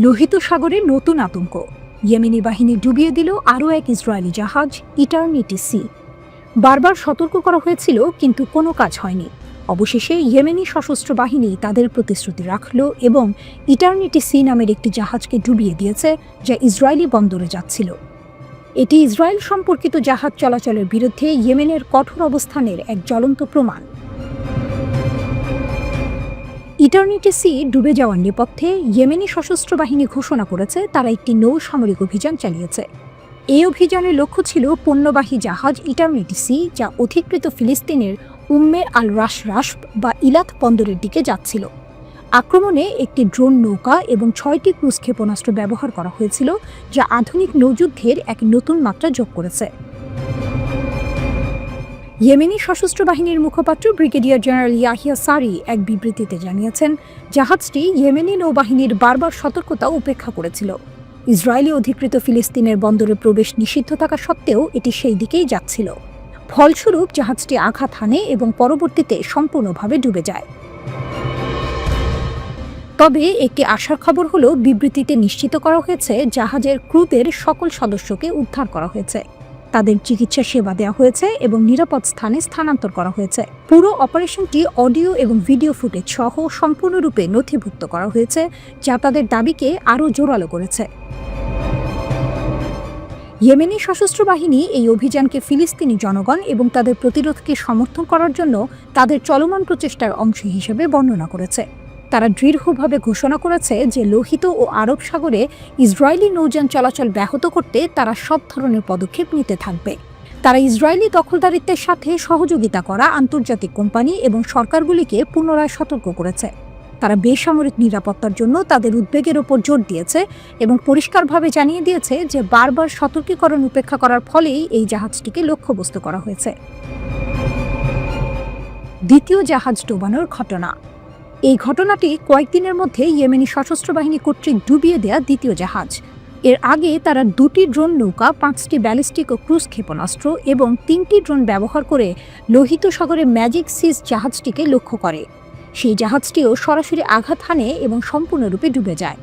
লোহিত সাগরে নতুন আতঙ্ক। ইয়েমেনি বাহিনী ডুবিয়ে দিল আরও এক ইসরায়েলি জাহাজ ইটারনিটি সি। বারবার সতর্ক করা হয়েছিল, কিন্তু কোনো কাজ হয়নি। অবশেষে ইয়েমেনি সশস্ত্র বাহিনী তাদের প্রতিশ্রুতি রাখল এবং ইটারনিটি সি নামের একটি জাহাজকে ডুবিয়ে দিয়েছে, যা ইসরায়েলি বন্দরে যাচ্ছিল। এটি ইসরায়েল সম্পর্কিত জাহাজ চলাচলের বিরুদ্ধে ইয়েমেনের কঠোর অবস্থানের এক জ্বলন্ত প্রমাণ। ইটারনিটি সি ডুবে যাওয়ার নেপথ্যে ইয়েমেনি সশস্ত্র বাহিনী ঘোষণা করেছে তারা একটি নৌ সামরিক অভিযান চালিয়েছে। এই অভিযানের লক্ষ্য ছিল পণ্যবাহী জাহাজ ইটারনিটি সি, যা অধিকৃত ফিলিস্তিনের উম্মে আল রাশ বা ইলাত বন্দরের দিকে যাচ্ছিল। আক্রমণে একটি ড্রোন নৌকা এবং 6টি ক্রুজ ক্ষেপণাস্ত্র ব্যবহার করা হয়েছিল, যা আধুনিক নৌযুদ্ধের এক নতুন মাত্রা যোগ করেছে। ইয়েমেনি সশস্ত্র বাহিনীর মুখপাত্র ব্রিগেডিয়ার জেনারেল ইয়াহিয়া সারি এক বিবৃতিতে জানিয়েছেন, জাহাজটি ইয়েমেনি নৌবাহিনীর বারবার সতর্কতা উপেক্ষা করেছিল। ইসরায়েলি অধিকৃত ফিলিস্তিনের বন্দরে প্রবেশ নিষিদ্ধ থাকা সত্ত্বেও এটি সেই দিকেই যাচ্ছিল। ফলস্বরূপ জাহাজটি আঘাত হানে এবং পরবর্তীতে সম্পূর্ণভাবে ডুবে যায়। তবে একটি আশার খবর হলো, বিবৃতিতে নিশ্চিত করা হয়েছে জাহাজের ক্রুদের সকল সদস্যকে উদ্ধার করা হয়েছে। তাদের চিকিৎসা সেবা দেওয়া হয়েছে এবং নিরাপদ স্থানে স্থানান্তর করা হয়েছে। পুরো অপারেশনটি অডিও এবং ভিডিও ফুটেজ সহ সম্পূর্ণরূপে নথিভুক্ত করা হয়েছে, যা তাদের দাবিকে আরও জোরালো করেছে। ইয়েমেনি সশস্ত্র বাহিনী এই অভিযানকে ফিলিস্তিনি জনগণ এবং তাদের প্রতিরোধকে সমর্থন করার জন্য তাদের চলমান প্রচেষ্টার অংশ হিসেবে বর্ণনা করেছে। তারা দৃঢ়ভাবে ঘোষণা করেছে যে লোহিত ও আরব সাগরে ইসরায়েলি নৌযান চলাচল ব্যাহত করতে তারা সব ধরনের পদক্ষেপ নিতে থাকবে। তারা ইসরায়েলি দখলদারিত্বের সাথে সহযোগিতা করা আন্তর্জাতিক কোম্পানি এবং সরকারগুলিকে পুনরায় সতর্ক করেছে। তারা বেসামরিক নিরাপত্তার জন্য তাদের উদ্বেগের ওপর জোর দিয়েছে এবং পরিষ্কারভাবে জানিয়ে দিয়েছে যে বারবার সতর্কীকরণ উপেক্ষা করার ফলেই এই জাহাজটিকে লক্ষ্যবস্তু করা হয়েছে। দ্বিতীয় জাহাজ ডোবানোর ঘটনা। এই ঘটনাটি কয়েকদিনের মধ্যে ইয়েমেনি সশস্ত্র বাহিনী কর্তৃক ডুবিয়ে দেয়া দ্বিতীয় জাহাজ। এর আগে তারা 2টি ড্রোন নৌকা, 5টি ব্যালিস্টিক ও ক্রুজ ক্ষেপণাস্ত্র এবং 3টি ড্রোন ব্যবহার করে লোহিত সাগরে ম্যাজিক সিজ জাহাজটিকে লক্ষ্য করে। সেই জাহাজটিও সরাসরি আঘাত হানে এবং সম্পূর্ণরূপে ডুবে যায়।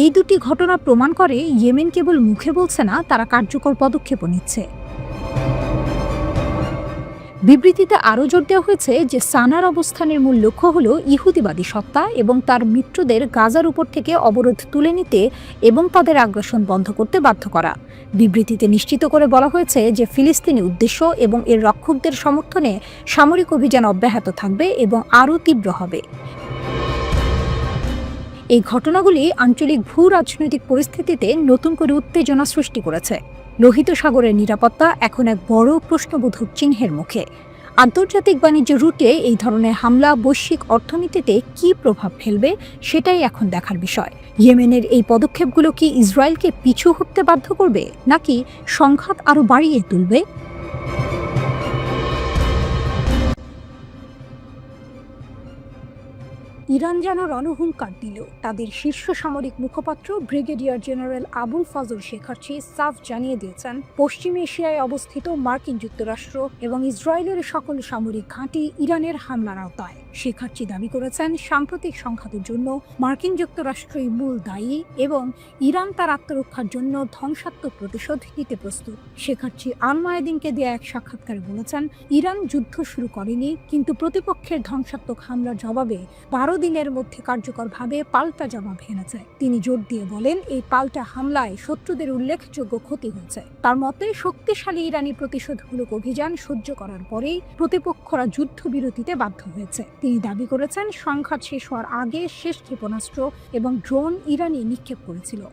এই দুটি ঘটনা প্রমাণ করে ইয়েমেন কেবল মুখে বলছে না, তারা কার্যকর পদক্ষেপও নিচ্ছে। বিবৃতিতে আরও জোর দেওয়া হয়েছে যে সানার অবস্থানের মূল লক্ষ্য হল ইহুদিবাদী সত্তা এবং তার মিত্রদের গাজার উপর থেকে অবরোধ তুলে নিতে এবং তাদের আগ্রাসন বন্ধ করতে বাধ্য করা। বিবৃতিতে নিশ্চিত করে বলা হয়েছে যে ফিলিস্তিনি উদ্দেশ্য এবং এর রক্ষকদের সমর্থনে সামরিক অভিযান অব্যাহত থাকবে এবং আরও তীব্র হবে। এই ঘটনাগুলি আঞ্চলিক ভূ রাজনৈতিক পরিস্থিতিতে নতুন করে উত্তেজনা সৃষ্টি করেছে। লোহিত সাগরের নিরাপত্তা এখন এক বড় প্রশ্নবোধক চিহ্নের মুখে। আন্তর্জাতিক বাণিজ্য রুটে এই ধরনের হামলা বৈশ্বিক অর্থনীতিতে কী প্রভাব ফেলবে, সেটাই এখন দেখার বিষয়। ইয়েমেনের এই পদক্ষেপগুলো কি ইসরায়েলকে পিছু হটতে বাধ্য করবে, নাকি সংঘাত আরও বাড়িয়ে তুলবে? ইরান যেন রণহুঙ্কার দিল। তাদের শীর্ষ সামরিক মুখপাত্র ব্রিগেডিয়ার জেনারেল আবুল ফাজল শেখার্চি সাফ জানিয়ে দিয়েছেন, পশ্চিম এশিয়ায় অবস্থিত মার্কিন যুক্তরাষ্ট্র এবং ইসরায়েলের সকল সামরিক ঘাঁটি ইরানের হামলার আওতায়। শেখার্চি দাবি করেছেন, সাম্প্রতিক সংঘাতের জন্য মার্কিন যুক্তরাষ্ট্রই মূল দায়ী এবং ইরান তার আত্মরক্ষার জন্য ধ্বংসাত্মক প্রতিশোধ নিতে প্রস্তুত। শেখার্চি আল মায়াদিনকে দেয়া এক সাক্ষাৎকারে বলেছেন, ইরান যুদ্ধ শুরু করেনি, কিন্তু প্রতিপক্ষের ধ্বংসাত্মক হামলার জবাবে 12 দিনের মধ্যে কার্যকরভাবে পাল্টা জবাব এনেছে। তিনি জোর দিয়ে বলেন, এই পাল্টা হামলায় শত্রুদের উল্লেখযোগ্য ক্ষতি হয়েছে। তার মতে, শক্তিশালী ইরানি প্রতিশোধমূলক অভিযান সহ্য করার পরেই প্রতিপক্ষরা যুদ্ধবিরতিতে বাধ্য হয়েছে। তিনি দাবি করেছেন, সংঘাত শেষ হওয়ার আগে শেষ ক্ষেপণাস্ত্র এবং ড্রোন ইরানি নিক্ষেপ করেছিল।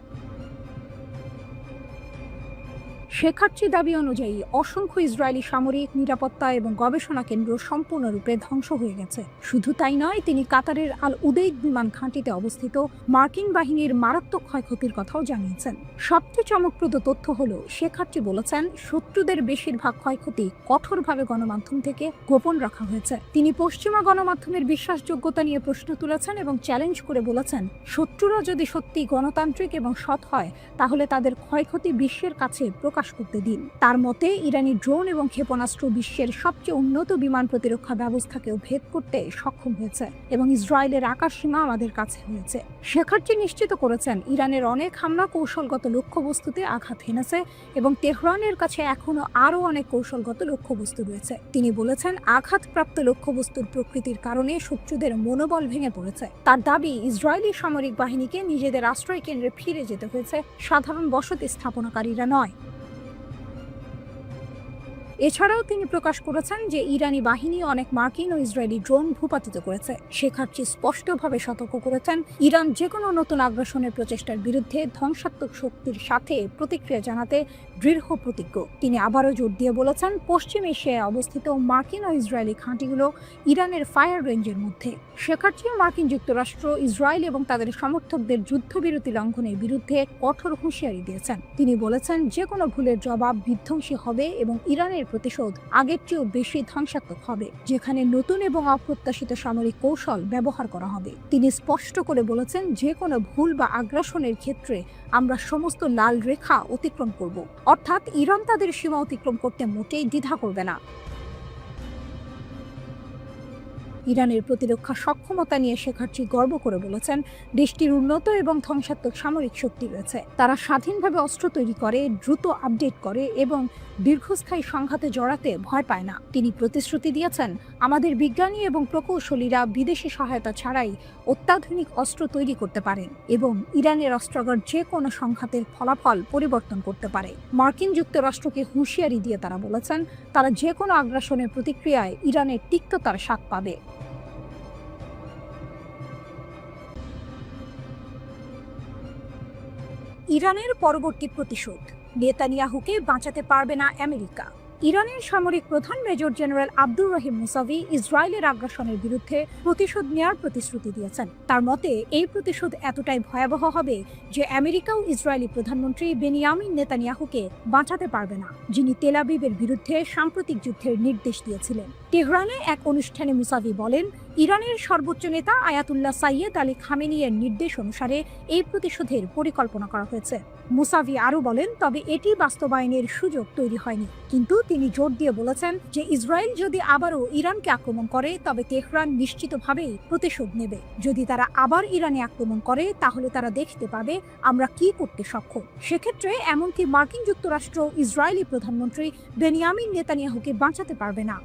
শেখার্চি দাবি অনুযায়ী অসংখ্য ইসরায়েলি সামরিক, নিরাপত্তা এবং গবেষণা কেন্দ্র সম্পূর্ণরূপে ধ্বংস হয়ে গেছে। শুধু তাই নয়, তিনি কাতারের আল উদেইদ বিমান ঘাঁটিতে অবস্থিত মার্কিন বাহিনীর মারাত্মক ক্ষয়ক্ষতির কথাও জানিয়েছেন। সবচেয়ে চমকপ্রদ তথ্য হলো, শেখার্চি বলেছেন, শত্রুদের বেশিরভাগ ক্ষয়ক্ষতি কঠোরভাবে গণমাধ্যম থেকে গোপন রাখা হয়েছে। তিনি পশ্চিমা গণমাধ্যমের বিশ্বাসযোগ্যতা নিয়ে প্রশ্ন তুলেছেন এবং চ্যালেঞ্জ করে বলেছেন, শত্রুরা যদি সত্যি গণতান্ত্রিক এবং সৎ হয়, তাহলে তাদের ক্ষয়ক্ষতি বিশ্বের কাছে প্রকাশ করতে দিন। তার মতে ইরানি ড্রোন এবং ক্ষেপণাস্ত্র বিশ্বের সবচেয়ে উন্নত বিমান প্রতিরক্ষা ব্যবস্থাকেও ভেদ করতে সক্ষম হয়েছে এবং ইসরায়েলের আকাশসীমা আমাদের কাছে হয়েছে। শেখার্চি নিশ্চিত করেছেন ইরানের অনেক হামলা কৌশলগত লক্ষ্যবস্তুতে আঘাত হেনেছে এবং তেহরানের কাছে এখনো আরও অনেক কৌশলগত লক্ষ্যবস্তু রয়েছে। তিনি বলেছেন আঘাতপ্রাপ্ত লক্ষ্যবস্তুর প্রকৃতির কারণে শত্রুদের মনোবল ভেঙে পড়েছে। তার দাবি ইসরায়েলি সামরিক বাহিনীকে নিজেদের আশ্রয় কেন্দ্রে ফিরে যেতে হয়েছে, সাধারণ বসতি স্থাপনাকারীরা নয়। এছাড়াও তিনি প্রকাশ করেছেন যে ইরানি বাহিনী অনেক মার্কিন ও ইসরায়েলি ড্রোন ভূপাতিত করেছে। শেখার্চি স্পষ্টভাবে সতর্ক করেছেন ইরান যে কোনো নতুন আগ্রাসনের প্রচেষ্টার বিরুদ্ধে ধ্বংসাত্মক শক্তির সাথে প্রতিক্রিয়া জানাতে দৃঢ় প্রতিজ্ঞ। তিনি আবারও জোর দিয়ে বলেছেন পশ্চিম এশিয়ায় অবস্থিত মার্কিন ও ইসরায়েলি ঘাঁটিগুলো ইরানের ফায়ার রেঞ্জের মধ্যে। শেখার্চি মার্কিন যুক্তরাষ্ট্র, ইসরায়েল এবং তাদের সমর্থকদের যুদ্ধবিরতি লঙ্ঘনের বিরুদ্ধে কঠোর হুঁশিয়ারি দিয়েছেন। তিনি বলেছেন যে কোনো ভুলের জবাব বিধ্বংসী হবে এবং ইরানের প্রতিশোধ আগের চেয়েও বেশি ধ্বংসাত্মক হবে, যেখানে নতুন এবং অপ্রত্যাশিত সামরিক কৌশল ব্যবহার করা হবে। তিনি স্পষ্ট করে বলেছেন যে কোনো ভুল বা আগ্রাসনের ক্ষেত্রে আমরা সমস্ত লাল রেখা অতিক্রম করব, অর্থাৎ ইরান তাদের সীমা অতিক্রম করতে মোটেই দ্বিধা করবে না। ইরানের প্রতিরক্ষা সক্ষমতা নিয়ে শেখার্চি গর্ব করে বলেছেন দেশটির উন্নত এবং ধ্বংসাত্মক সামরিক শক্তি রয়েছে। তারা স্বাধীনভাবে অস্ত্র তৈরি করে, দ্রুত আপডেট করে এবং দীর্ঘস্থায়ী সংঘাতে জড়াতে ভয় পায় না। তিনি প্রতিশ্রুতি দিয়েছেন আমাদের বিজ্ঞানী এবং প্রকৌশলীরা বিদেশি সহায়তা ছাড়াই অত্যাধুনিক অস্ত্র তৈরি করতে পারেন এবং ইরানের অস্ত্রাগার যে কোনো সংঘাতের ফলাফল পরিবর্তন করতে পারে। মার্কিন যুক্তরাষ্ট্রকে হুঁশিয়ারি দিয়ে তারা বলেছেন তারা যে কোনো আগ্রাসনের প্রতিক্রিয়ায় ইরানের তিক্ততার স্বাদ পাবে। ইরানের পরবর্তী প্রতিশোধ, নেতানিয়াহুকে বাঁচাতে পারবে না আমেরিকা। ইরানের সামরিক প্রধান major general Abdur Rahim Musavi ইসরায়েলের আগ্রাসনের বিরুদ্ধে প্রতিশোধ নেওয়ার প্রতিশ্রুতি দিয়েছেন। তার মতে এই প্রতিশোধ এতটাই ভয়াবহ হবে যে আমেরিকা ও ইসরায়েলি প্রধানমন্ত্রী বেনিয়ামিন নেতানিয়াহুকে বাঁচাতে পারবে না, যিনি তেল আবিবের বিরুদ্ধে সাম্প্রতিক যুদ্ধের নির্দেশ দিয়েছিলেন। তেহরানে এক অনুষ্ঠানে মুসাভি বলেন ইরানের সর্বোচ্চ নেতা আয়াতুল্লাহ সাইয়েদ আলী খামেনির নির্দেশ অনুসারে এই প্রতিশোধের পরিকল্পনা করা হয়েছে। মুসাভি আরও বলেন তবে এটি বাস্তবায়নের সুযোগ তৈরি হয়নি, কিন্তু তিনি জোর দিয়ে বলেছেন যে ইসরায়েল যদি আবারও ইরানকে আক্রমণ করে তবে তেহরান নিশ্চিতভাবেই প্রতিশোধ নেবে। যদি তারা আবার ইরানে আক্রমণ করে তাহলে তারা দেখতে পাবে আমরা কি করতে সক্ষম। সেক্ষেত্রে এমনকি মার্কিন যুক্তরাষ্ট্র ইসরায়েলি প্রধানমন্ত্রী বেনিয়ামিন নেতানিয়াহুকে বাঁচাতে পারবে না।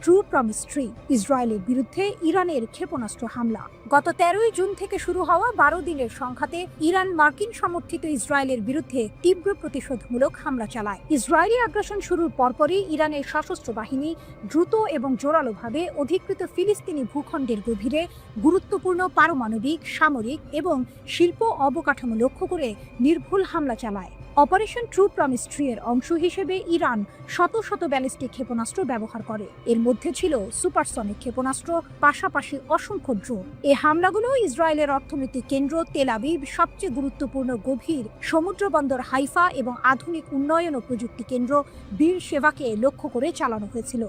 ট্রু প্রমিস ট্রি, ইসরায়েলের বিরুদ্ধে ইরানের ক্ষেপণাস্ত্র হামলা। গত 13 জুন থেকে শুরু হওয়া 12 দিনের সংঘাতে ইরান মার্কিন সমর্থিত ইসরায়েলের বিরুদ্ধে তীব্র প্রতিশোধমূলক হামলা চালায়। ইসরায়েলি আগ্রাসন শুরুর পরপরই ইরানের সশস্ত্র বাহিনী দ্রুত এবং জোরালোভাবে অধিকৃত ফিলিস্তিনি ভূখণ্ডের গভীরে গুরুত্বপূর্ণ পারমাণবিক, সামরিক এবং শিল্প অবকাঠামো লক্ষ্য করে নির্ভুল হামলা চালায়। অপারেশন ট্রু প্রমিস ট্রি এর অংশ হিসেবে ইরান শত শত ব্যালিস্টিক ক্ষেপণাস্ত্র ব্যবহার করে। এর মধ্যে ছিল সুপারসনিক ক্ষেপণাস্ত্র, পাশাপাশি অসংখ্য ড্রোন। এই হামলাগুলো ইসরায়েলের অর্থনৈতিক কেন্দ্র তেল আবিব, সবচেয়ে গুরুত্বপূর্ণ গভীর সমুদ্র বন্দর হাইফা এবং আধুনিক উন্নয়ন ও প্রযুক্তি কেন্দ্র বীর সেবাকে লক্ষ্য করে চালানো হয়েছিল।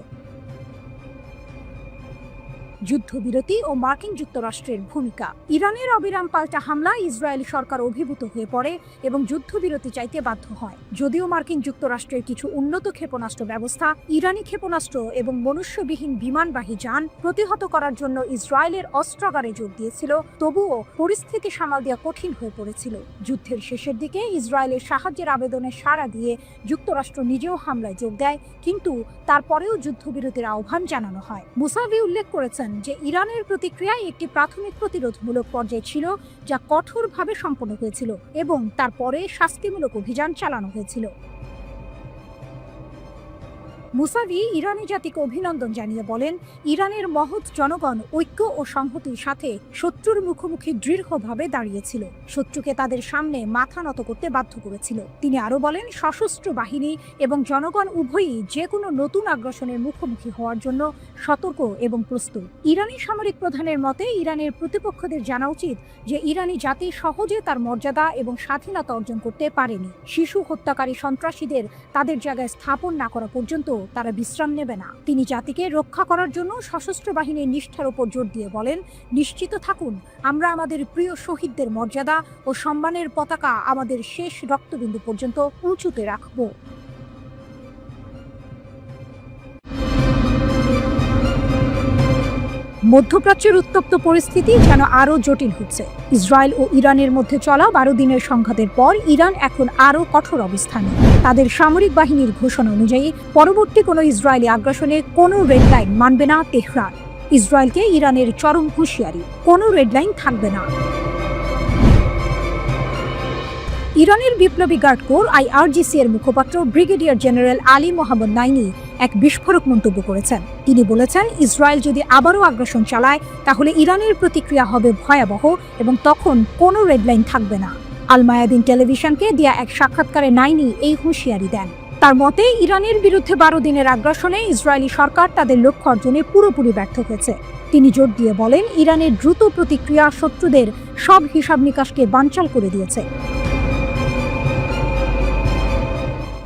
যুদ্ধবিরতি ও মার্কিন যুক্তরাষ্ট্রের ভূমিকা। ইরানের অবিরাম পাল্টা হামলা ইসরায়েল সরকার অভিভূত হয়ে পড়ে এবং যুদ্ধবিরতি চাইতে বাধ্য হয়। যদিও মার্কিন যুক্তরাষ্ট্রের কিছু উন্নত ক্ষেপণাস্ত্র ব্যবস্থা, ইরানি ক্ষেপণাস্ত্র এবং মনুষ্যবিহীন বিমানবাহী যান প্রতিহত করার জন্য ইসরায়েলের অস্ত্রাগারে জোর দিয়েছিল, তবুও পরিস্থিতি সামাল দেওয়া কঠিন হয়ে পড়েছিল। যুদ্ধের শেষের দিকে ইসরায়েলের সাহায্যের আবেদনে সাড়া দিয়ে যুক্তরাষ্ট্র নিজেও হামলায় যোগ দেয়, কিন্তু তারপরেও যুদ্ধবিরতির আহ্বান জানানো হয়। মুসাভি উল্লেখ করেছেন যে ইরানের প্রতিক্রিয়ায় একটি প্রাথমিক প্রতিরোধমূলক পর্যায় ছিল যা কঠোরভাবে সম্পন্ন হয়েছিল এবং তারপরে শাস্তিমূলক অভিযান চালানো হয়েছিল। মুসাভি ইরানি জাতিকে অভিনন্দন জানিয়ে বলেন ইরানের মহৎ জনগণ ঐক্য ও সংহতির সাথে শত্রুর মুখোমুখি দৃঢ়ভাবে দাঁড়িয়েছিল, শত্রুকে তাদের সামনে মাথা নত করতে বাধ্য করেছিল। তিনি আরও বলেন সশস্ত্র বাহিনী এবং জনগণ উভয়ই যে কোনো নতুন আগ্রাসনের মুখোমুখি হওয়ার জন্য সতর্ক এবং প্রস্তুত। ইরানি সামরিক প্রধানের মতে ইরানের প্রতিপক্ষদের জানা উচিত যে ইরানি জাতি সহজে তার মর্যাদা এবং স্বাধীনতা অর্জন করতে পারেনি। শিশু হত্যাকারী সন্ত্রাসীদের তাদের জায়গায় স্থাপন না করা পর্যন্ত তারা বিশ্রাম নেবে না। তিনি জাতিকে রক্ষা করার জন্য সশস্ত্র বাহিনীর নিষ্ঠার উপর জোর দিয়ে বলেন, নিশ্চিত থাকুন, আমরা আমাদের প্রিয় শহীদদের মর্যাদা ও সম্মানের পতাকা আমাদের শেষ রক্তবিন্দু পর্যন্ত উঁচুতে রাখব। মধ্যপ্রাচ্যের উত্তপ্ত পরিস্থিতি যেন আরও জটিল হচ্ছে। ইসরায়েল ও ইরানের মধ্যে চলা 12 দিনের সংঘাতের পর ইরান এখন আরও কঠোর অবস্থানে। তাদের সামরিক বাহিনীর ঘোষণা অনুযায়ী পরবর্তী কোনো ইসরায়েলি আগ্রাসনে কোনো রেড লাইন মানবে না তেহরান। ইসরায়েলকে ইরানের চরম হুঁশিয়ারি, কোনো রেড লাইন থাকবে না। ইরানের বিপ্লবী গার্ড কোর IRGC এর মুখপাত্র ব্রিগেডিয়ার জেনারেল আলী মোহাম্মদ নাইনি এক বিস্ফোরক মন্তব্য করেছেন। তিনি বলেছেন, ইসরায়েল যদি আবারও আগ্রাসন চালায় তাহলে ইরানের প্রতিক্রিয়া হবে ভয়াবহ এবং তখন কোনো রেড লাইন থাকবে না। আল মায়াদিন টেলিভিশনকে দেয়া এক সাক্ষাৎকারে নাইনি এই হুঁশিয়ারি দেন। তার মতে, ইরানের বিরুদ্ধে 12 দিনের আগ্রাসনে ইসরায়েলি সরকার তাদের লক্ষ্য অর্জনে পুরোপুরি ব্যর্থ হয়েছে। তিনি জোর দিয়ে বলেন, ইরানের দ্রুত প্রতিক্রিয়া শত্রুদের সব হিসাব নিকাশকে বানচাল করে দিয়েছে।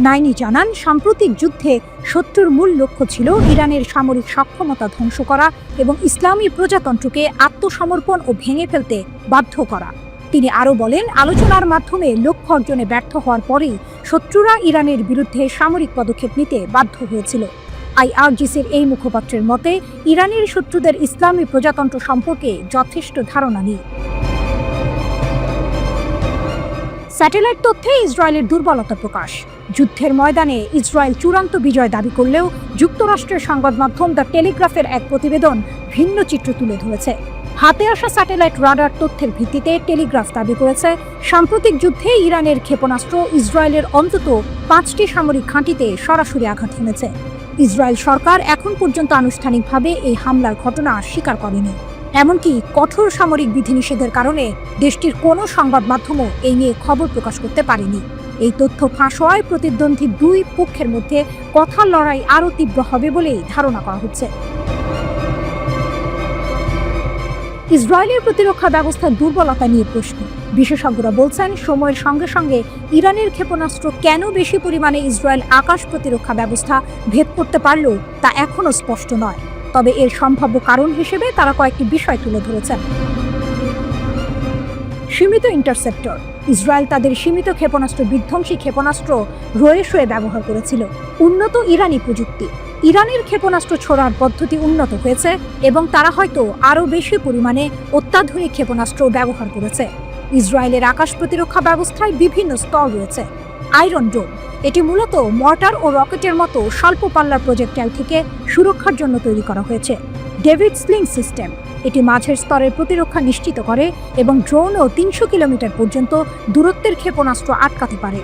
নাইনি জানান, সাম্প্রতিক যুদ্ধে শত্রুর মূল লক্ষ্য ছিল ইরানের সামরিক সক্ষমতা ধ্বংস করা এবং ইসলামী প্রজাতন্ত্রকে আত্মসমর্পণ ও ভেঙে ফেলতে বাধ্য করা। তিনি আরও বলেন, আলোচনার মাধ্যমে লক্ষ্য অর্জনে ব্যর্থ হওয়ার পরেই শত্রুরা ইরানের বিরুদ্ধে সামরিক পদক্ষেপ নিতে বাধ্য হয়েছিল। IRGCর এই মুখপাত্রের মতে, ইরানের শত্রুদের ইসলামী প্রজাতন্ত্র সম্পর্কে যথেষ্ট ধারণা নেই। স্যাটেলাইট তথ্যে ইসরায়েলের দুর্বলতা প্রকাশ। যুদ্ধের ময়দানে ইসরায়েল চূড়ান্ত বিজয় দাবি করলেও যুক্তরাষ্ট্রের সংবাদ মাধ্যম দ্য টেলিগ্রাফের এক প্রতিবেদন ভিন্ন চিত্র তুলে ধরেছে। হাতে আসা স্যাটেলাইট রাডার তথ্যের ভিত্তিতে টেলিগ্রাফ দাবি করেছে, সাম্প্রতিক যুদ্ধে ইরানের ক্ষেপণাস্ত্র ইসরায়েলের অন্তত 5টি সামরিক ঘাঁটিতে সরাসরি আঘাত হেনেছে। ইসরায়েল সরকার এখন পর্যন্ত আনুষ্ঠানিকভাবে এই হামলার ঘটনা স্বীকার করেনি। এমনকি কঠোর সামরিক বিধিনিষেধের কারণে দেশটির কোনো সংবাদ মাধ্যমও এই নিয়ে খবর প্রকাশ করতে পারেনি। এই তথ্য ফাঁস হওয়ায় প্রতিদ্বন্দ্বী দুই পক্ষের মধ্যে কথার লড়াই আরও তীব্র হবে বলেই ধারণা করা হচ্ছে। ইসরায়েলের প্রতিরক্ষা ব্যবস্থার দুর্বলতা নিয়ে প্রশ্ন। বিশেষজ্ঞরা বলছেন, সময়ের সঙ্গে সঙ্গে ইরানের ক্ষেপণাস্ত্র কেন বেশি পরিমাণে ইসরায়েল আকাশ প্রতিরক্ষা ব্যবস্থা ভেদ করতে পারল তা এখনও স্পষ্ট নয়। তবে এর সম্ভাব্য কারণ হিসেবে তারা কয়েকটি বিষয় তুলে ধরেছেন। সীমিত ইন্টারসেপ্টর। ইসরায়েল তাদের সীমিত ক্ষেপণাস্ত্র বিধ্বংসী ক্ষেপণাস্ত্র রয়ে ব্যবহার করেছিল। উন্নত ইরানি প্রযুক্তি। ইরানের ক্ষেপণাস্ত্র ছোড়ার পদ্ধতি উন্নত হয়েছে এবং তারা হয়তো আরও বেশি পরিমাণে অত্যাধুনিক ক্ষেপণাস্ত্র ব্যবহার করেছে। ইসরায়েলের আকাশ প্রতিরক্ষা ব্যবস্থায় বিভিন্ন স্তর রয়েছে। আয়রন ডোম, এটি মূলত মর্টার ও রকেটের মতো স্বল্প পাল্লার প্রজেক্টাইল থেকে সুরক্ষার জন্য তৈরি করা হয়েছে। ডেভিড স্লিং সিস্টেম, এটি মাঝের স্তরের প্রতিরক্ষা নিশ্চিত করে এবং ড্রোনও 300 কিলোমিটার পর্যন্ত দূরত্বের ক্ষেপণাস্ত্র আটকাতে পারে।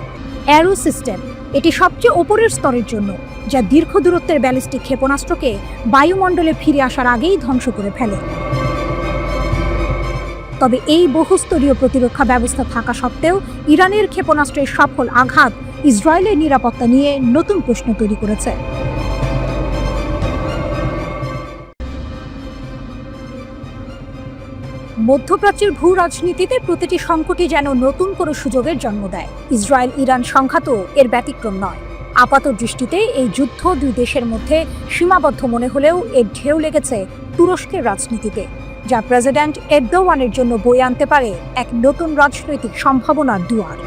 অ্যারো সিস্টেম, এটি সবচেয়ে ওপরের স্তরের জন্য, যা দীর্ঘ দূরত্বের ব্যালিস্টিক ক্ষেপণাস্ত্রকে বায়ুমণ্ডলে ফিরে আসার আগেই ধ্বংস করে ফেলে। তবে এই বহুস্তরীয় প্রতিরক্ষা ব্যবস্থা থাকা সত্ত্বেও ইরানের ক্ষেপণাস্ত্রের সফল আঘাত ইসরায়েলের নিরাপত্তা নিয়ে নতুন প্রশ্ন তৈরি করেছে। মধ্যপ্রাচ্যের ভূ রাজনীতিতে প্রতিটি সংকটই যেন নতুন কোনো সুযোগের জন্ম দেয়। ইসরায়েল ইরান সংঘাতও এর ব্যতিক্রম নয়। আপাত দৃষ্টিতে এই যুদ্ধ দুই দেশের মধ্যে সীমাবদ্ধ মনে হলেও এর ঢেউ লেগেছে তুরস্কের রাজনীতিতে, যা প্রেসিডেন্ট এরদোয়ানের জন্য বয়ে আনতে পারে এক নতুন রাজনৈতিক সম্ভাবনার দুয়ার।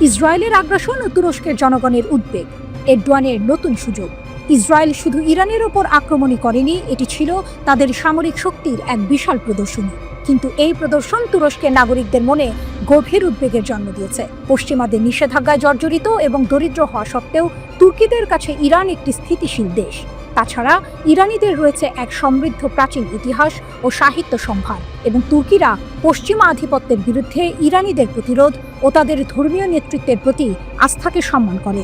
ইসরায়েলের আগ্রাসন ও তুরস্কের জনগণের উদ্বেগ, এরদোয়ানের নতুন সুযোগ। ইসরায়েল শুধু ইরানের ওপর আক্রমণই করেনি, এটি ছিল তাদের সামরিক শক্তির এক বিশাল প্রদর্শনী। কিন্তু এই প্রদর্শন তুরস্কের নাগরিকদের মনে গভীর উদ্বেগের জন্ম দিয়েছে। পশ্চিমাদের নিষেধাজ্ঞায় জর্জরিত এবং দরিদ্র হওয়া সত্ত্বেও তুর্কিদের কাছে ইরান একটি স্থিতিশীল দেশ। তাছাড়া ইরানিদের রয়েছে এক সমৃদ্ধ প্রাচীন ইতিহাস ও সাহিত্য সম্ভার, এবং তুর্কিরা পশ্চিমা আধিপত্যের বিরুদ্ধে ইরানিদের প্রতিরোধ ও তাদের ধর্মীয় নেতৃত্বের প্রতি আস্থাকে সম্মান করে।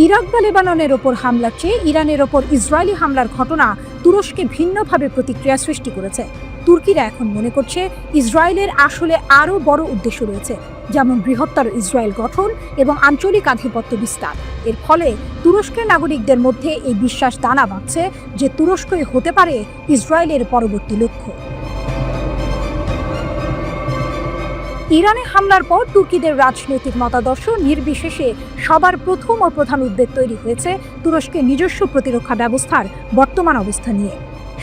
ইরাক বা লেবাননের ওপর হামলার চেয়ে ইরানের ওপর ইসরায়েলি হামলার ঘটনা তুরস্কে ভিন্নভাবে প্রতিক্রিয়া সৃষ্টি করেছে। তুর্কিরা এখন মনে করছে ইসরায়েলের আসলে আরও বড় উদ্দেশ্য রয়েছে, যেমন বৃহত্তর ইসরায়েল গঠন এবং আঞ্চলিক আধিপত্য বিস্তার। এর ফলে তুরস্কের নাগরিকদের মধ্যে এই বিশ্বাস দানা বাঁধছে যে তুরস্কই হতে পারে ইসরায়েলের পরবর্তী লক্ষ্য। ইরানে হামলার পর তুর্কিদের রাজনৈতিক মতাদর্শ নির্বিশেষে সবার প্রথম ও প্রধান উদ্বেগ তৈরি হয়েছে তুরস্কের নিজস্ব প্রতিরক্ষা ব্যবস্থার বর্তমান অবস্থা নিয়ে।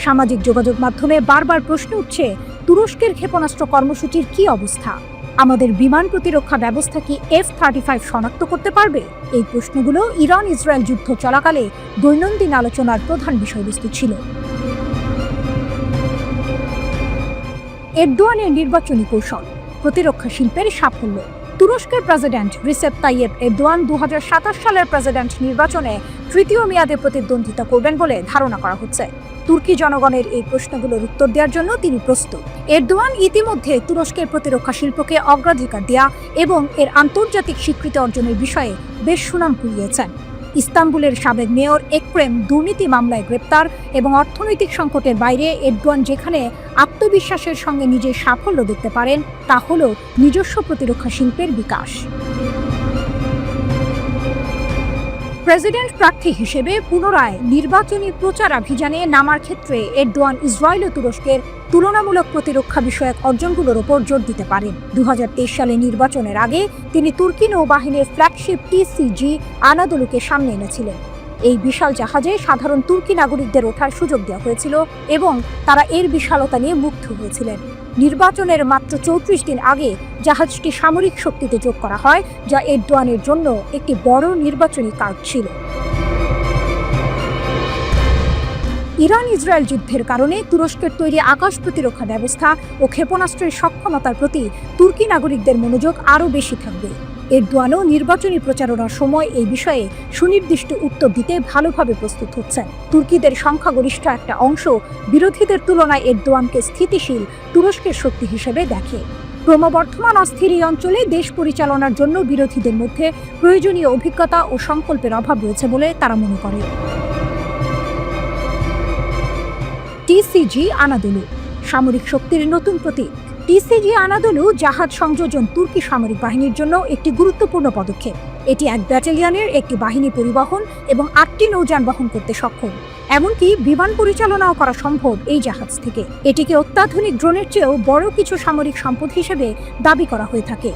সামাজিক যোগাযোগ মাধ্যমে বারবার প্রশ্ন উঠছে, তুরস্কের ক্ষেপণাস্ত্র কর্মসূচির কি অবস্থা? আমাদের বিমান প্রতিরক্ষা ব্যবস্থা কি F-35 শনাক্ত করতে পারবে? এই প্রশ্নগুলো ইরান ইসরায়েল যুদ্ধ চলাকালে দৈনন্দিন আলোচনার প্রধান বিষয়বস্তু ছিল। এরদোয়ানের নির্বাচনী কৌশল, প্রতিরক্ষা শিল্পের সাফল্য। তুরস্কের প্রেসিডেন্ট রিসেপ তাইয়েপ এরদোয়ান 2027 সালের প্রেসিডেন্ট নির্বাচনে তৃতীয় মেয়াদে প্রতিদ্বন্দ্বিতা করবেন বলে ধারণা করা হচ্ছে। তুর্কি জনগণের এই প্রশ্নগুলোর উত্তর দেওয়ার জন্য তিনি প্রস্তুত। এরদোয়ান ইতিমধ্যে তুরস্কের প্রতিরক্ষা শিল্পকে অগ্রাধিকার দেয়া এবং এর আন্তর্জাতিক স্বীকৃতি অর্জনের বিষয়ে বেশ সুনাম কুড়িয়েছেন। ইস্তাম্বুলের সাবেক মেয়র এক্রেম দুর্নীতি মামলায় গ্রেপ্তার এবং অর্থনৈতিক সংকটের বাইরে এরদোয়ান যেখানে আত্মবিশ্বাসের সঙ্গে নিজের সাফল্য দেখতে পারেন তা হল নিজস্ব প্রতিরক্ষা শিল্পের বিকাশ। প্রেসিডেন্ট প্রার্থী হিসেবে পুনরায় নির্বাচনী প্রচারাভিযানে নামার ক্ষেত্রে এরদোয়ান ইসরায়েল ও তুরস্কের তুলনামূলক প্রতিরক্ষা বিষয়ক অর্জনগুলোর ওপর জোর দিতে পারেন। 2023 সালে নির্বাচনের আগে তিনি তুর্কি নৌবাহিনীর ফ্ল্যাগশিপ টিসিজি আনাদোলুকে সামনে এনেছিলেন। এই বিশাল জাহাজে সাধারণ তুর্কি নাগরিকদের ওঠার সুযোগ দেওয়া হয়েছিল এবং তারা এর বিশালতা নিয়ে মুগ্ধ হয়েছিলেন। নির্বাচনের মাত্র 34 দিন আগে জাহাজটি সামরিক শক্তিতে যোগ করা হয়, যা এরদোয়ানের জন্য একটি বড় নির্বাচনী কার্ড ছিল। ইরান ইসরায়েল যুদ্ধের কারণে তুরস্কের তৈরি আকাশ প্রতিরক্ষা ব্যবস্থা ও ক্ষেপণাস্ত্রের সক্ষমতার প্রতি তুর্কি নাগরিকদের মনোযোগ আরও বেশি থাকবে। এরদোয়ানও নির্বাচনী প্রচারণার সময় এই বিষয়ে সুনির্দিষ্ট উত্তর দিতে ভালোভাবে প্রস্তুত হচ্ছেন। তুর্কিদের সংখ্যাগরিষ্ঠ একটা অংশ বিরোধীদের তুলনায় এরদোয়ানকে স্থিতিশীল তুরস্কের শক্তি হিসেবে দেখে। ক্রমবর্ধমান অস্থির এই অঞ্চলে দেশ পরিচালনার জন্য বিরোধীদের মধ্যে প্রয়োজনীয় অভিজ্ঞতা ও সংকল্পের অভাব রয়েছে বলে তারা মনে করে। টিসিজি আনাদোলু, সামরিক শক্তির নতুন প্রতীক। টিসিজি আনাদোলু জাহাজ সংযোজন তুর্কি সামরিক বাহিনীর জন্য একটি গুরুত্বপূর্ণ পদক্ষেপ। এটি এক ব্যাটালিয়নের একটি বাহিনী পরিবহন এবং 8টি নৌযান বহন করতে সক্ষম। এমনকি বিমান পরিচালনাও করা সম্ভব এই জাহাজ থেকে। এটিকে অত্যাধুনিক ড্রোনের চেয়েও বড় কিছু সামরিক সম্পদ হিসেবে দাবি করা হয়ে থাকে।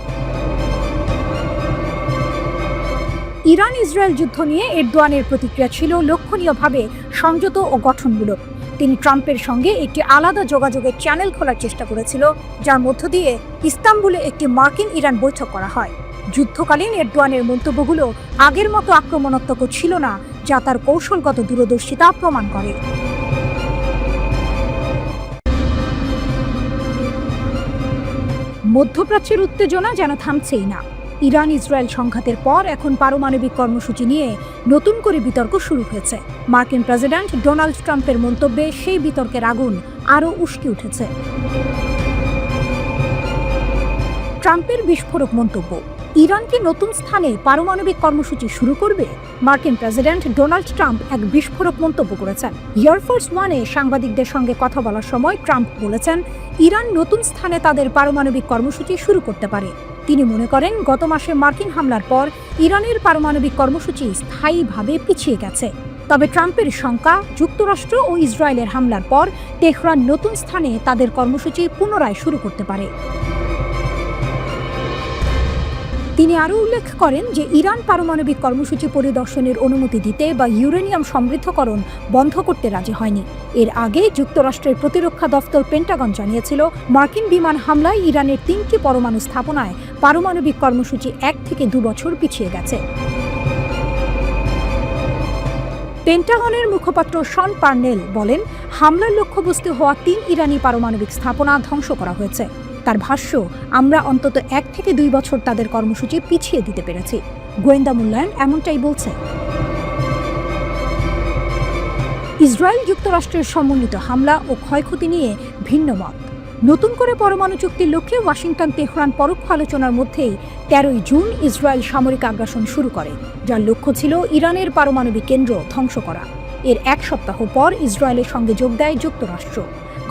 ইরান ইসরায়েল যুদ্ধ নিয়ে এরদোয়ানের প্রতিক্রিয়া ছিল লক্ষণীয়ভাবে সংযত ও গঠনমূলক। তিনি ট্রাম্পের সঙ্গে একটি আলাদা যোগাযোগের চ্যানেল খোলার চেষ্টা করেছিল, যার মধ্য দিয়ে ইস্তাম্বুলে একটি মার্কিন ইরান বৈঠক করা হয়। যুদ্ধকালীন এরদোয়ানের মন্তব্যগুলো আগের মতো আক্রমণাত্মক ছিল না, যা তার কৌশলগত দূরদর্শিতা প্রমাণ করে। মধ্যপ্রাচ্যের উত্তেজনা যেন থামছেই না। ইরান ইসরায়েল সংঘাতের পর এখন পারমাণবিক কর্মসূচি নিয়ে নতুন করে বিতর্ক শুরু হয়েছে। মার্কিন প্রেসিডেন্ট ডোনাল্ড ট্রাম্পের মন্তব্যে সেই বিতর্কের আগুন আরও উস্কে উঠেছে। ট্রাম্পের বিস্ফোরক মন্তব্য, ইরান কি নতুন স্থানে পারমাণবিক কর্মসূচি শুরু করবে? মার্কিন প্রেসিডেন্ট ডোনাল্ড ট্রাম্প এক বিস্ফোরক মন্তব্য করেছেন। এয়ারফোর্স ওয়ানে সাংবাদিকদের সঙ্গে কথা বলার সময় ট্রাম্প বলেছেন, ইরান নতুন স্থানে তাদের পারমাণবিক কর্মসূচি শুরু করতে পারে। তিনি মনে করেন, গত মাসে মার্কিন হামলার পর ইরানের পারমাণবিক কর্মসূচি স্থায়ীভাবে পিছিয়ে গেছে। তবে ট্রাম্পের শঙ্কা, যুক্তরাষ্ট্র ও ইসরায়েলের হামলার পর তেহরান নতুন স্থানে তাদের কর্মসূচি পুনরায় শুরু করতে পারে। তিনি আরও উল্লেখ করেন যে ইরান পারমাণবিক কর্মসূচি পরিদর্শনের অনুমতি দিতে বা ইউরেনিয়াম সমৃদ্ধকরণ বন্ধ করতে রাজি হয়নি। এর আগে যুক্তরাষ্ট্রের প্রতিরক্ষা দফতর পেন্টাগন জানিয়েছিল, মার্কিন বিমান হামলায় ইরানের 3টি পরমাণু স্থাপনায় পারমাণবিক কর্মসূচি 1 থেকে 2 বছর পিছিয়ে গেছে। পেন্টাগনের মুখপাত্র শন পার্নেল বলেন, হামলার লক্ষ্যবস্তু হওয়া 3 ইরানি পারমাণবিক স্থাপনা ধ্বংস করা হয়েছে। তার ভাষ্য, আমরা অন্তত 1 থেকে 2 বছর তাদের কর্মসূচি পিছিয়ে দিতে পেরেছি। গোয়েন্দা মূল্যায়ন এমনটাই বলছে। ইসরায়েল যুক্তরাষ্ট্রের সমন্বিত হামলা ও ক্ষয়ক্ষতি নিয়ে ভিন্ন মত। নতুন করে পরমাণু চুক্তির লক্ষ্যে ওয়াশিংটন তেহরান পরোক্ষ আলোচনার মধ্যেই 13 জুন ইসরায়েল সামরিক আগ্রাসন শুরু করে, যার লক্ষ্য ছিল ইরানের পারমাণবিক কেন্দ্র ধ্বংস করা। এর 1 সপ্তাহ পর ইসরায়েলের সঙ্গে যোগ দেয় যুক্তরাষ্ট্র।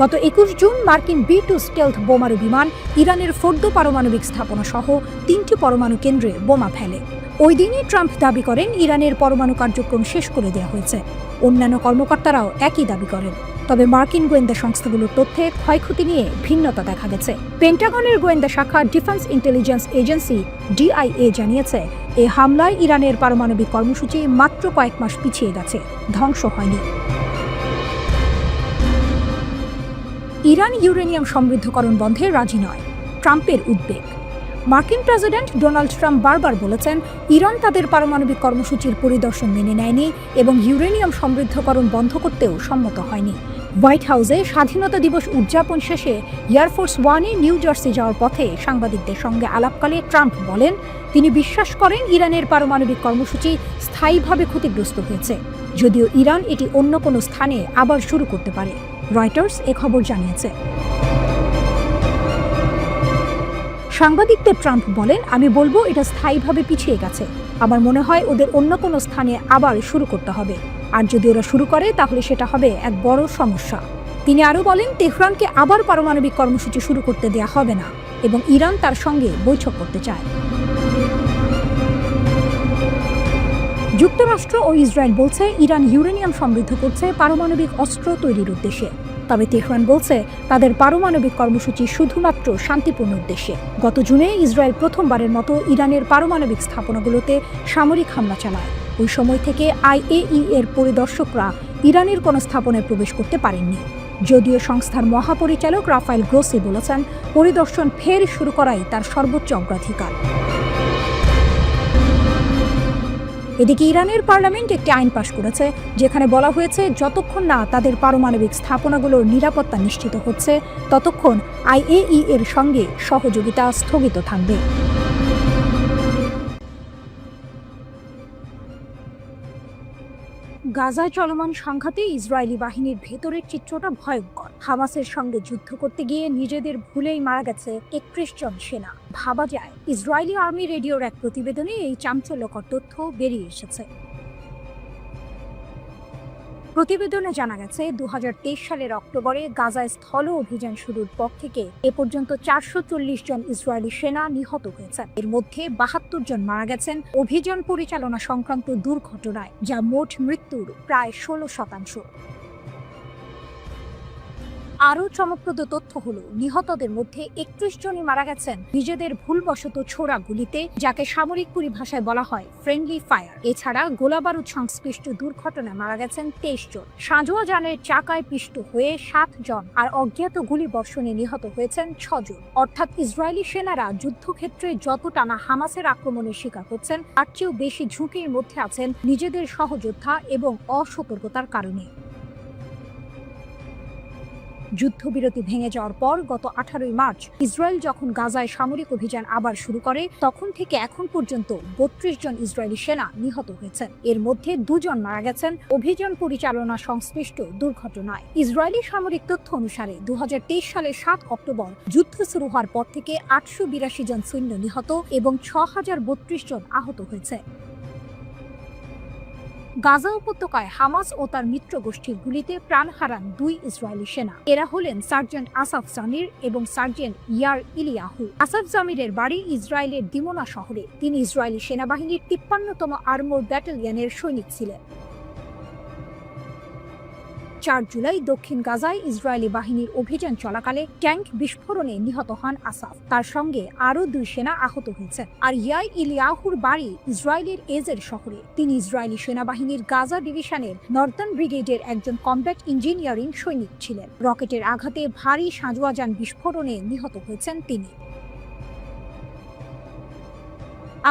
গত 21 জুন মার্কিন B-2 স্টেলথ বোমারু বিমান ইরানের ফোর্দো পারমাণবিক স্থাপনা সহ 3টি পরমাণু কেন্দ্রে বোমা ফেলে। ওই দিনই ট্রাম্প দাবি করেন, ইরানের পরমাণু কার্যক্রম শেষ করে দেওয়া হয়েছে। অন্যান্য কর্মকর্তারাও একই দাবি করেন। তবে মার্কিন গোয়েন্দা সংস্থাগুলোর তথ্যে ক্ষয়ক্ষতি নিয়ে ভিন্নতা দেখা গেছে। পেন্টাগনের গোয়েন্দা শাখা ডিফেন্স ইন্টেলিজেন্স এজেন্সি ডিআইএ জানিয়েছে, এই হামলায় ইরানের পারমাণবিক কর্মসূচি মাত্র কয়েক মাস পিছিয়ে গেছে, ধ্বংস হয়নি। ইরান ইউরেনিয়াম সমৃদ্ধকরণ বন্ধে রাজি নয়, ট্রাম্পের উদ্বেগ। মার্কিন প্রেসিডেন্ট ডোনাল্ড ট্রাম্প বারবার বলেছেন, ইরান তাদের পারমাণবিক কর্মসূচির পরিদর্শন মেনে নেয়নি এবং ইউরেনিয়াম সমৃদ্ধকরণ বন্ধ করতেও সম্মত হয়নি। হোয়াইট হাউসে স্বাধীনতা দিবস উদযাপন শেষে এয়ারফোর্স ওয়ানে নিউ জার্সি যাওয়ার পথে সাংবাদিকদের সঙ্গে আলাপকালে ট্রাম্প বলেন, তিনি বিশ্বাস করেন ইরানের পারমাণবিক কর্মসূচি স্থায়ীভাবে ক্ষতিগ্রস্ত হয়েছে, যদিও ইরান এটি অন্য কোনো স্থানে আবার শুরু করতে পারে। রয়টার্স এ খবর জানিয়েছে। সাংবাদিকদের ট্রাম্প বলেন, আমি বলবো এটা স্থায়ীভাবে পিছিয়ে গেছে। আমার মনে হয় ওদের অন্য কোনো স্থানে আবার শুরু করতে হবে, আর যদি ওরা শুরু করে তাহলে সেটা হবে এক বড় সমস্যা। তিনি আরও বলেন, তেহরানকে আবার পারমাণবিক কর্মসূচি শুরু করতে দেয়া হবে না এবং ইরান তার সঙ্গে বৈঠক করতে চায়। যুক্তরাষ্ট্র ও ইসরায়েল বলছে, ইরান ইউরেনিয়াম সমৃদ্ধ করছে পারমাণবিক অস্ত্র তৈরির উদ্দেশ্যে। তবে তেহরান বলছে, তাদের পারমাণবিক কর্মসূচি শুধুমাত্র শান্তিপূর্ণ উদ্দেশ্যে। গত জুনে ইসরায়েল প্রথমবারের মতো ইরানের পারমাণবিক স্থাপনাগুলোতে সামরিক হামলা চালায়। ওই সময় থেকে আইএই এর পরিদর্শকরা ইরানের কোনো স্থাপনায় প্রবেশ করতে পারেননি। যদিও সংস্থার মহাপরিচালক রাফায়েল গ্রোসি বলেছেন, পরিদর্শন ফের শুরু করাই তার সর্বোচ্চ অগ্রাধিকার। এদিকে ইরানের পার্লামেন্ট একটি আইন পাশ করেছে, যেখানে বলা হয়েছে, যতক্ষণ না তাদের পারমাণবিক স্থাপনাগুলোর নিরাপত্তা নিশ্চিত হচ্ছে, ততক্ষণ আইএই এর সঙ্গে সহযোগিতা স্থগিত থাকবে। গাজায় চলমান সংঘাতে ইসরায়েলি বাহিনীর ভেতরের চিত্রটা ভয়ঙ্কর। হামাসের সঙ্গে যুদ্ধ করতে গিয়ে নিজেদের ভুলেই মারা গেছে 31 জন সেনা। ভাবা যায়, ইসরায়েলি আর্মি রেডিওর এক প্রতিবেদনে এই চাঞ্চল্যকর তথ্য বেরিয়ে এসেছে। প্রতিবেদনে জানা গেছে, 2023 সালের অক্টোবরে গাজায় স্থল অভিযান শুরুর পর থেকে এ পর্যন্ত 440 জন ইসরায়েলি সেনা নিহত হয়েছেন। এর মধ্যে 72 জন মারা গেছেন অভিযান পরিচালনা সংক্রান্ত দুর্ঘটনায়, যা মোট মৃত্যুর প্রায় 16%। আরও চমকপ্রদ তথ্য হলো, নিহতদের মধ্যে 31 জনই মারা গেছেন নিজেদের ভুলবশত ছোড়া গুলিতে, যাকে সামরিক পরিভাষায় বলা হয় ফ্রেন্ডলি ফায়ার। এছাড়া গোলাবারুদ সংশ্লিষ্ট দুর্ঘটনায় মারা গেছেন 23 জন। সাঁজোয়া যানের চাকায় পিষ্ট হয়ে 7 জন, আর অজ্ঞাত গুলি বর্ষণে নিহত হয়েছেন 6 জন। অর্থাৎ ইসরায়েলি সেনারা যুদ্ধক্ষেত্রে যতটা না হামাসের আক্রমণের শিকার হচ্ছেন, তার চেয়েও বেশি ঝুঁকির মধ্যে আছেন নিজেদের সহযোদ্ধা এবং অসতর্কতার কারণে। যুদ্ধবিরতি ভেঙে যাওয়ার পর গত 18 মার্চ ইসরায়েল যখন গাজায় সামরিক অভিযান আবার শুরু করে, তখন থেকে এখন পর্যন্ত 32 জন ইসরায়েলি সেনা নিহত হয়েছেন। এর মধ্যে 2 জন মারা গেছেন অভিযান পরিচালনা সংশ্লিষ্ট দুর্ঘটনায়। ইসরায়েলি সামরিক তথ্য অনুসারে 2023 সালের 7 অক্টোবর যুদ্ধ শুরু হওয়ার পর থেকে 882 জন সৈন্য নিহত এবং 6032 জন আহত হয়েছে। গাজা উপত্যকায় হামাস ও তার মিত্র গোষ্ঠীর গুলিতে প্রাণ হারান 2 ইসরায়েলি সেনা। এরা হলেন সার্জেন্ট আসাফ জামির এবং সার্জেন্ট ইয়ার ইলিয়াহু। আসাফ জামিরের বাড়ি ইসরায়েলের দিমোনা শহরে। তিনি ইসরায়েলি সেনাবাহিনীর 53তম আর্মোর ব্যাটালিয়নের সৈনিক ছিলেন। 4 জুলাই দক্ষিণ গাজায় ইসরায়েলি বাহিনীর অভিযান চলাকালে ট্যাঙ্ক বিস্ফোরণে নিহত হন আসাফ। তার সঙ্গে আরও 2 সেনা আহত হয়েছেন। আর ইয়াই ইলিয়াহুর বাড়ি ইসরায়েলের এজের শহরে। তিনি ইসরায়েলি সেনাবাহিনীর গাজা ডিভিশনের নর্দার্ন ব্রিগেডের একজন কমব্যাট ইঞ্জিনিয়ারিং সৈনিক ছিলেন। রকেটের আঘাতে ভারী সাঁজোয়া যান বিস্ফোরণে নিহত হয়েছেন তিনি।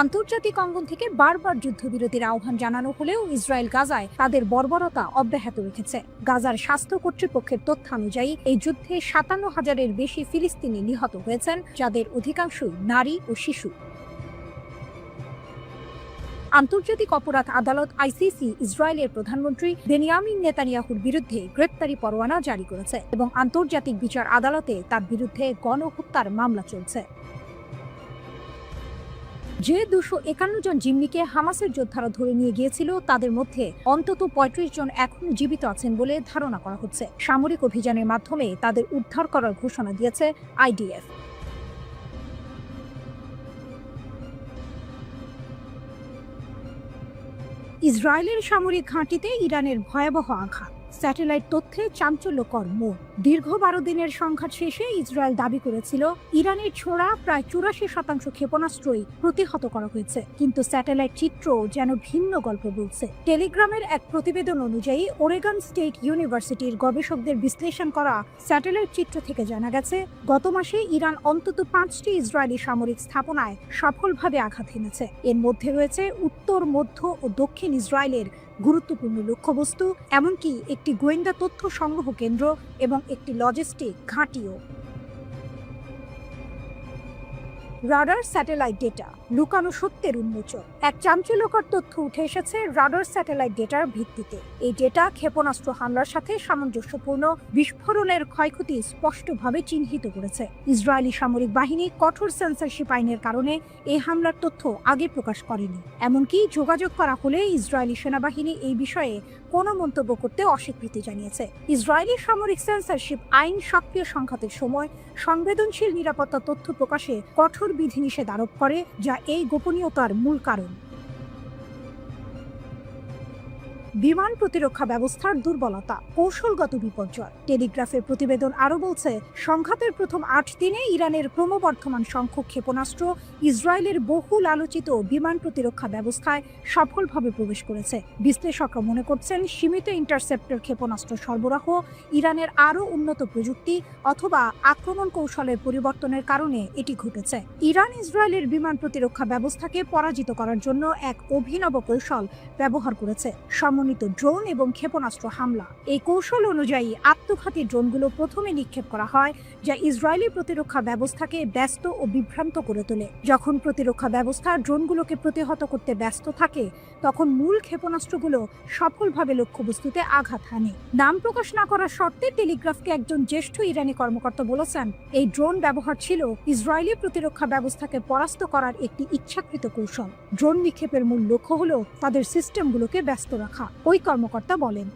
আন্তর্জাতিক অঙ্গন থেকে বারবার যুদ্ধবিরতির আহ্বান জানানো হলেও ইসরায়েল গাজায় তাদের বর্বরতা অব্যাহত রেখেছে। গাজার স্বাস্থ্য কর্তৃপক্ষের তথ্যানুযায়ী এই যুদ্ধে 57,000-এর বেশি ফিলিস্তিনি নিহত হয়েছেন, যাদের অধিকাংশই নারী ও শিশু। আন্তর্জাতিক অপরাধ আদালত আইসিসি ইসরায়েলের প্রধানমন্ত্রী বেনিয়ামিন নেতানিয়াহুর বিরুদ্ধে গ্রেপ্তারি পরোয়ানা জারি করেছে এবং আন্তর্জাতিক বিচার আদালতে তার বিরুদ্ধে গণহত্যার মামলা চলছে। যে 251 জন জিম্মিকে হামাসের যোদ্ধারা ধরে নিয়ে গিয়েছিল, তাদের মধ্যে অন্তত 35 জন এখনো জীবিত আছেন বলে ধারণা করা হচ্ছে। সামরিক অভিযানের মাধ্যমে তাদের উদ্ধার করার ঘোষণা দিয়েছে আইডিএফ। ইসরায়েলের সামরিক ঘাঁটিতে ইরানের ভয়াবহ আঘাত। স্যাটেলাইট তথ্যে চাঞ্চল্যকর মোড়। দীর্ঘ 12 দিনের সংঘাত শেষে ইসরায়েল দাবি করেছিল ইরানের ছোড়া প্রায় 84% ক্ষেপণাস্ত্রই প্রতিহত করা হয়েছে, কিন্তু স্যাটেলাইট চিত্র যেন ভিন্ন গল্প বলছে। টেলিগ্রামের এক প্রতিবেদন অনুযায়ী ওরেগন স্টেট ইউনিভার্সিটির গবেষকদের বিশ্লেষণ করা স্যাটেলাইট চিত্র থেকে জানা গেছে গত মাসে ইরান অন্তত 5টি ইসরায়েলি সামরিক স্থাপনায় সফলভাবে আঘাত হেনেছে। এর মধ্যে রয়েছে উত্তর, মধ্য ও দক্ষিণ ইসরায়েলের গুরুত্বপূর্ণ লক্ষ্যবস্তু, এমনকি একটি গোয়েন্দা তথ্য সংগ্রহ কেন্দ্র এবং একটি লজিস্টিক ঘাঁটিও। রাডার স্যাটেলাইট ডেটা, লুকানো সত্যের উন্মোচন। এক চাঞ্চল্যকর তথ্য উঠে এসেছে রাডার স্যাটেলাইট ডেটার ভিত্তিতে। এই ডেটা ক্ষেপণাস্ত্র হামলার সাথে সামঞ্জস্যপূর্ণ বিস্ফোরণের ক্ষয়ক্ষতি স্পষ্টভাবে চিহ্নিত করেছে। ইসরায়েলি সামরিক বাহিনী কঠোর সেন্সরশিপ আইনের কারণে এই হামলার তথ্য আগে প্রকাশ করেনি। এমনকি যোগাযোগ করা হলে ইসরায়েলি সেনাবাহিনী এই বিষয়ে কোনো মন্তব্য করতে অস্বীকৃতি জানিয়েছে। ইসরায়েলি সামরিক সেন্সরশিপ আইন সক্রিয় সংঘাতের সময় সংবেদনশীল নিরাপত্তা তথ্য প্রকাশে কঠোর বিধিনিষেধ আরোপ করে, যা এই গোপনীয়তার মূল কারণ। বিমান প্রতিরক্ষা ব্যবস্থার দুর্বলতা, কৌশলগত বিপর্যয়। টেলিগ্রাফের প্রতিবেদন আরও বলছে, সংঘাতের প্রথম 8 দিনে ইরানের ক্রমবর্ধমান সংখ্যক ক্ষেপণাস্ত্র ইসরায়েলের বহুল আলোচিত বিমান প্রতিরক্ষা ব্যবস্থায় সফলভাবে প্রবেশ করেছে। বিশ্লেষকরা মনে করছেন সীমিত ইন্টারসেপ্টর ক্ষেপণাস্ত্র সরবরাহ, ইরানের আরও উন্নত প্রযুক্তি অথবা আক্রমণ কৌশলের পরিবর্তনের কারণে এটি ঘটেছে। ইরান ইসরায়েলের বিমান প্রতিরক্ষা ব্যবস্থাকে পরাজিত করার জন্য এক অভিনব কৌশল ব্যবহার করেছে, ড্রোন এবং ক্ষেপণাস্ত্র হামলা। এই কৌশল অনুযায়ী আত্মঘাতী ড্রোনগুলো প্রথমে নিক্ষেপ করা হয়, যা ইসরায়েলি প্রতিরক্ষা ব্যবস্থাকে ব্যস্ত ও বিভ্রান্ত করে তোলে। যখন প্রতিরক্ষা ব্যবস্থা ড্রোনগুলোকে প্রতিহত করতে ব্যস্ত থাকে, তখন মূল ক্ষেপণাস্ত্রগুলো সফলভাবে লক্ষ্যবস্তুতে আঘাত হানে। নাম প্রকাশ না করার শর্তে টেলিগ্রাফকে একজন জ্যেষ্ঠ ইরানি কর্মকর্তা বলেছেন, এই ড্রোন ব্যবহার ছিল ইসরায়েলি প্রতিরক্ষা ব্যবস্থাকে পরাস্ত করার একটি ইচ্ছাকৃত কৌশল। ড্রোন নিক্ষেপের মূল লক্ষ্য হলো তাদের সিস্টেমগুলোকে ব্যস্ত রাখা, ওই কর্মকর্তা বলেন।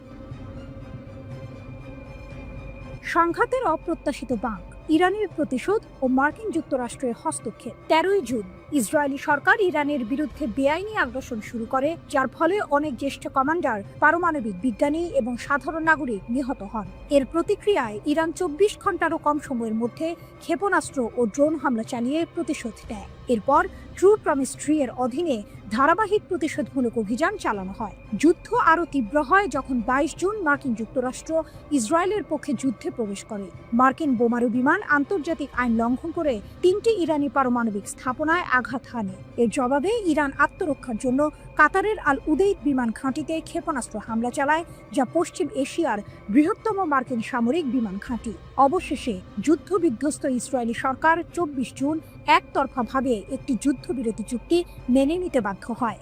সংঘাতের অপ্রত্যাশিত বাঁক, ইরানের প্রতিশোধ ও মার্কিন যুক্তরাষ্ট্রের হস্তক্ষেপ। 13 জুন ইসরায়েলি সরকার ইরানের বিরুদ্ধে বেআইনি আগ্রাসন শুরু করে, যার ফলে অনেক জ্যেষ্ঠ কমান্ডার, পারমাণবিক বিজ্ঞানী এবং সাধারণ নাগরিক নিহত হন। এর প্রতিক্রিয়ায় ইরান 24 ঘন্টারও কম সময়ের মধ্যে ক্ষেপণাস্ত্র ও ড্রোন হামলা চালিয়ে প্রতিশোধ নেয়। এরপর ট্রু প্রমিস ট্রি এর অধীনে ধারাবাহিক প্রতিশোধমূলক অভিযান চালানো হয়। যুদ্ধ আরও তীব্র হয় যখন 22 জুন মার্কিন যুক্তরাষ্ট্র ইসরায়েলের পক্ষে যুদ্ধে প্রবেশ করে। মার্কিন বোমারু বিমান আন্তর্জাতিক আইন লঙ্ঘন করে 3টি ইরানি পারমাণবিক স্থাপনায় আঘাত হানে। এর জবাবে ইরান আত্মরক্ষার জন্য কাতারের আল উদেইদ বিমান ঘাঁটিতে ক্ষেপণাস্ত্র হামলা চালায়, যা পশ্চিম এশিয়ার বৃহত্তম মার্কিন সামরিক বিমান ঘাঁটি। অবশেষে যুদ্ধবিধ্বস্ত ইসরায়েলি সরকার 24 জুন একতরফাভাবে একটি যুদ্ধবিরতি চুক্তি মেনে নিতে বাধ্য হয়।